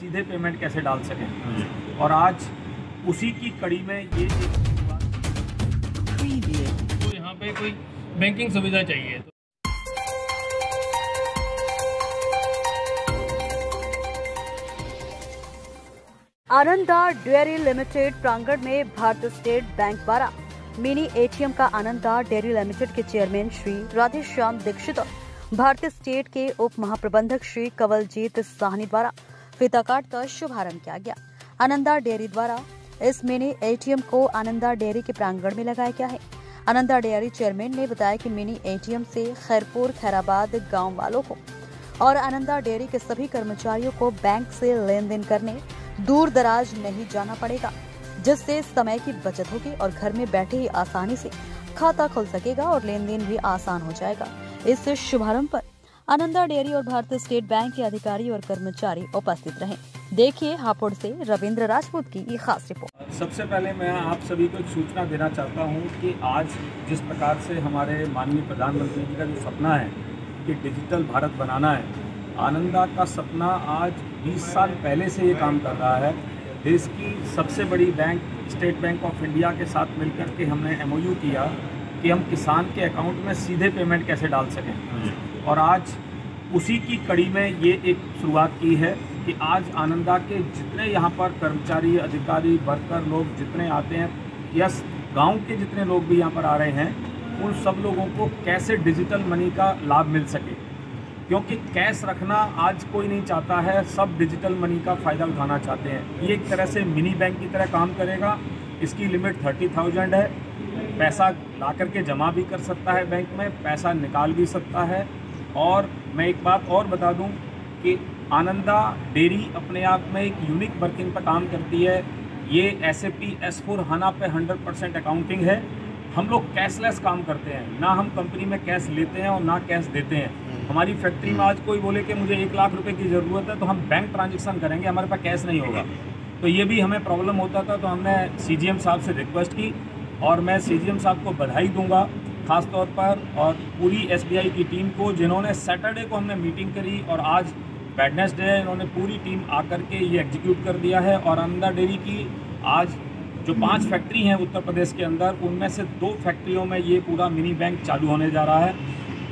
सीधे पेमेंट कैसे डाल सकें। और आज उसी की कड़ी में ये तो यहाँ पे कोई बैंकिंग सुविधा चाहिए। आनंदा डेयरी लिमिटेड प्रांगण में भारतीय स्टेट बैंक द्वारा मिनी एटीएम का आनंदा डेयरी लिमिटेड के चेयरमैन श्री राधेश्याम दीक्षित और भारतीय स्टेट के उप महाप्रबंधक श्री कंवलजीत साहनी द्वारा फीता काट कर शुभारंभ किया गया। आनंदा डेयरी द्वारा इस मिनी एटीएम को आनंदा डेयरी के प्रांगण में लगाया गया है। आनंदा डेयरी चेयरमैन ने बताया कि मिनी एटीएम से खैरपुर खैराबाद गांव वालों को और आनंदा डेयरी के सभी कर्मचारियों को बैंक से लेन देन करने दूर दराज नहीं जाना पड़ेगा, जिससे समय की बचत होगी और घर में बैठे ही आसानी से खाता खुल सकेगा और लेन देन भी आसान हो जाएगा। इस शुभारंभ पर आनंदा डेयरी और भारतीय स्टेट बैंक के अधिकारी और कर्मचारी उपस्थित रहे। देखिए हापुड़ से रविंद्र राजपूत की ये खास रिपोर्ट। सबसे पहले मैं आप सभी को एक सूचना देना चाहता हूं कि आज जिस प्रकार से हमारे माननीय प्रधानमंत्री जी का जो सपना है कि डिजिटल भारत बनाना है, आनंदा का सपना आज 20 साल पहले से ये काम कर रहा है। देश की सबसे बड़ी bank state bank of India के साथ मिलकर के हमने MOU किया कि हम किसान के अकाउंट में सीधे पेमेंट कैसे डाल सकें। और आज उसी की कड़ी में ये एक शुरुआत की है कि आज आनंदा के जितने यहाँ पर कर्मचारी, अधिकारी, वर्कर लोग जितने आते हैं या गांव के जितने लोग भी यहाँ पर आ रहे हैं, उन सब लोगों को कैसे डिजिटल मनी का लाभ मिल सके, क्योंकि कैश रखना आज कोई नहीं चाहता है, सब डिजिटल मनी का फ़ायदा उठाना चाहते हैं। ये एक तरह से मिनी बैंक की तरह काम करेगा। इसकी लिमिट 30,000 है। पैसा ला करके जमा भी कर सकता है बैंक में, पैसा निकाल भी सकता है। और मैं एक बात और बता दूं कि आनंदा डेयरी अपने आप में एक यूनिक वर्किंग पर काम करती है। ये SAP S/4HANA पे 100% अकाउंटिंग है। हम लोग कैशलेस काम करते हैं, ना हम कंपनी में कैश लेते हैं और ना कैश देते हैं। हमारी फैक्ट्री में आज कोई बोले कि मुझे 1 लाख रुपए की ज़रूरत है तो हम बैंक ट्रांजैक्शन करेंगे, हमारे पास कैश नहीं होगा। तो ये भी हमें प्रॉब्लम होता था, तो हमने CGM साहब से रिक्वेस्ट की और मैं CGM साहब को बधाई दूंगा ख़ास तौर पर, और पूरी SBI की टीम को, जिन्होंने सैटरडे को हमने मीटिंग करी और आज वेडनेसडे है, इन्होंने पूरी टीम आकर के ये एग्जीक्यूट कर दिया है। और आनंदा डेयरी की आज जो 5 फैक्ट्री हैं उत्तर प्रदेश के अंदर, उनमें से 2 फैक्ट्रियों में ये पूरा मिनी बैंक चालू होने जा रहा है।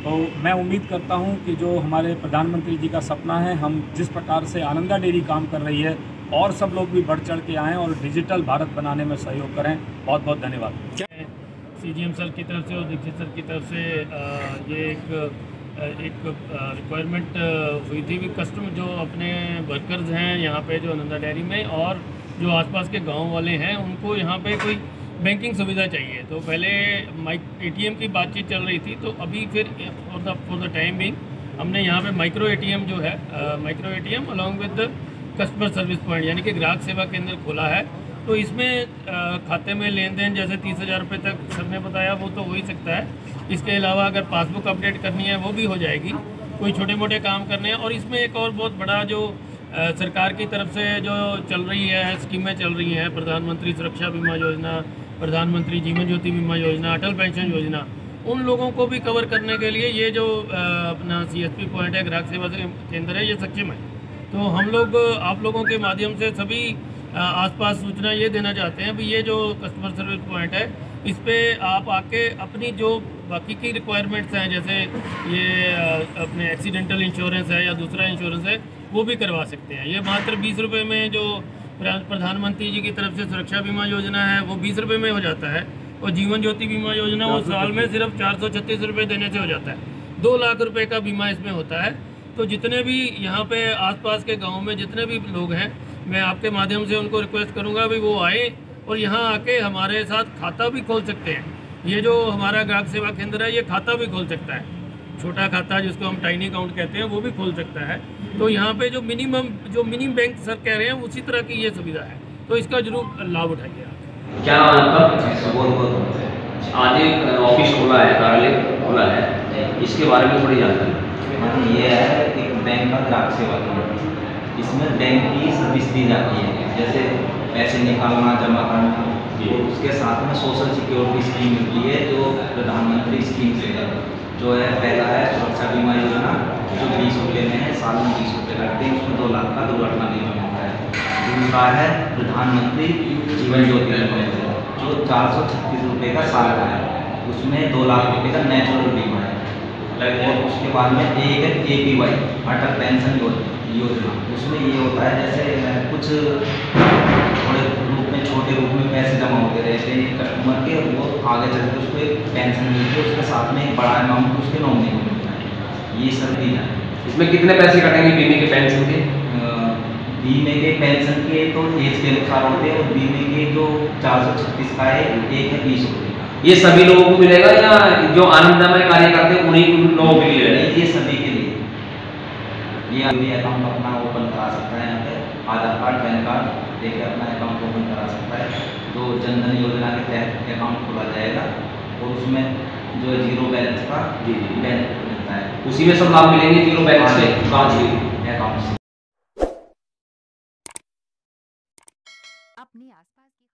तो मैं उम्मीद करता हूं कि जो हमारे प्रधानमंत्री जी का सपना है, हम जिस प्रकार से आनंदा डेयरी काम कर रही है, और सब लोग भी बढ़ चढ़ के आएँ और डिजिटल भारत बनाने में सहयोग करें। बहुत बहुत धन्यवाद। CGM सर की तरफ से और दीक्षित सर की तरफ से ये एक रिक्वायरमेंट हुई थी कि कस्टमर जो अपने वर्कर्स हैं यहाँ पे जो आनंदा डेयरी में और जो आसपास के गांव वाले हैं, उनको यहाँ पे कोई बैंकिंग सुविधा चाहिए। तो पहले ATM की बातचीत चल रही थी, तो अभी फिर फॉर द टाइम बिंग हमने यहाँ पे माइक्रो ATM जो है, micro ATM along with customer service point यानी कि ग्राहक सेवा केंद्र खोला है। तो इसमें खाते में लेन देन जैसे 30,000 रुपये तक सर ने बताया वो तो हो ही सकता है। इसके अलावा अगर पासबुक अपडेट करनी है वो भी हो जाएगी, कोई छोटे मोटे काम करने हैं। और इसमें एक और बहुत बड़ा जो सरकार की तरफ से जो चल रही है, स्कीमें चल रही हैं, प्रधानमंत्री सुरक्षा बीमा योजना, प्रधानमंत्री जीवन ज्योति बीमा योजना, अटल पेंशन योजना, उन लोगों को भी कवर करने के लिए ये जो अपना CSP पॉइंट है, ग्राहक सेवा केंद्र है, ये सक्षम है। तो हम लोग आप लोगों के माध्यम से सभी आसपास सूचना ये देना चाहते हैं भी ये जो कस्टमर सर्विस पॉइंट है, इस पे आप आके अपनी जो बाकी की रिक्वायरमेंट्स हैं, जैसे ये अपने एक्सीडेंटल इंश्योरेंस है या दूसरा इंश्योरेंस है, वो भी करवा सकते हैं। ये मात्र 20 रुपये में, जो प्रधानमंत्री जी की तरफ से सुरक्षा बीमा योजना है वो 20 रुपये में हो जाता है, और जीवन ज्योति बीमा योजना वो साल में सिर्फ 436 रुपये देने से हो जाता है। 2 लाख रुपये का बीमा इसमें होता है। तो जितने भी यहाँ पे आसपास के गांव में जितने भी लोग हैं, मैं आपके माध्यम से उनको रिक्वेस्ट करूँगा भी वो आए और यहाँ आके हमारे साथ खाता भी खोल सकते हैं। ये जो हमारा ग्राहक सेवा केंद्र है, ये खाता भी खोल सकता है, छोटा खाता जिसको हम टाइनी अकाउंट कहते हैं, वो भी खोल सकता है। तो यहाँ पे जो मिनी बैंक सर कह रहे हैं उसी तरह की ये सुविधा है, तो इसका जरूर लाभ उठाइए आप। क्या आज एक ऑफिस खोला है, कार्यालय खोला है, इसके बारे में थोड़ी जानकारी। ये है एक बैंक का ग्राहक सेवा केंद्र, इसमें बैंक की सर्विस दी जाती है, जैसे पैसे निकालना, जमा करना, तो उसके साथ में सोशल सिक्योरिटी स्कीम मिलती है जो प्रधानमंत्री स्कीम से है। जो है पहला है सुरक्षा बीमा योजना, जो 20 रुपये में है, साल में 20 रुपये काटते हैं, उसमें 2 लाख का दुर्घटना बीमा मिलता है। दूसरा है प्रधानमंत्री जीवन ज्योति बीमा योजना, जो 436 रुपये का साल का है, उसमें 2 लाख रुपये का नेचुरल बीमा है। और उसके बाद में एक है APY अटल पेंशन योजना, उसमें ये होता है जैसे कुछ थोड़े रूप में, छोटे रूप में पैसे जमा होते रहते हैं कस्टमर के, वो आगे चल के उसको एक पेंशन मिलती है, उसके साथ में एक बड़ा अमाउंट उसके नॉमिनी को मिलता है। ये सब दी जाए। इसमें कितने पैसे कटेंगे बीमे के पेंशन के? बीमे के पेंशन के तो एज के अनुसार होते हैं, और बीमे के जो 436 का है, एक है 20 रुपये का। ये सभी लोगों को मिलेगा या जो आनंदमय कार्य करते हैं उन्हीं लोगों के लिए? नहीं, ये सभी के लिए। ये अकाउंट अपना ओपन करा सकता है, यहाँ पे आधार कार्ड, पैन कार्ड लेकर अपना अकाउंट ओपन करा सकता है। जो जनधन योजना के तहत अकाउंट खोला जाएगा, और उसमें जो है 0 बैलेंस का बेनिफिट मिलता है। उसी में सब लाभ मिलेंगे 0 बैलेंस से अकाउंट से। अपने आसपास की